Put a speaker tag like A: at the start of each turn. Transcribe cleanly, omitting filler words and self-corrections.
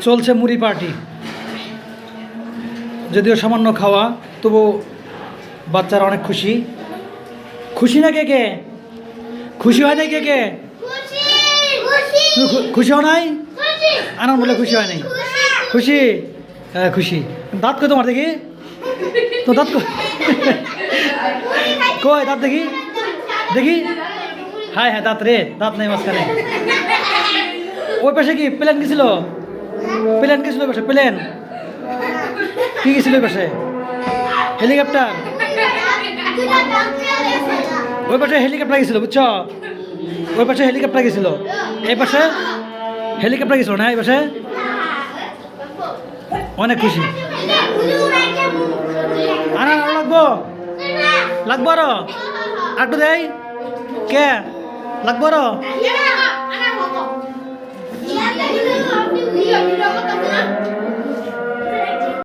A: চলছে মুড়ি পার্টি, যদিও সামান্য খাওয়া, তবু বাচ্চারা অনেক খুশি। খুশি না কে কে? খুশি হয় নাই কে কে? তুমি খুশি হও নাই? আনন্দ বলে খুশি হয় নাই? খুশি? হ্যাঁ খুশি। দাঁত কই তোমার দেখি? তো দাঁত কই দাঁত দেখি, দেখি। হ্যাঁ হ্যাঁ দাঁত রে, দাঁত নেই মাঝখানে। ওই পাশে কি প্লেন গেছিল? প্লেন গেছিল ওই পাশে, প্লেন কি গেছিল ওই পাশে? হেলিকপ্টার। ওই পাশে হেলিকপ্টার গেছিল বুঝছো? ওই পাশে হেলিকপ্টার গেছিল, এই পাশে হেলিকপ্টার গেছিল না? এই পাশে অনেক খুশি। আরো লাগবো, লাগবো আরো একটু দেয় কে? লাগবো আরো।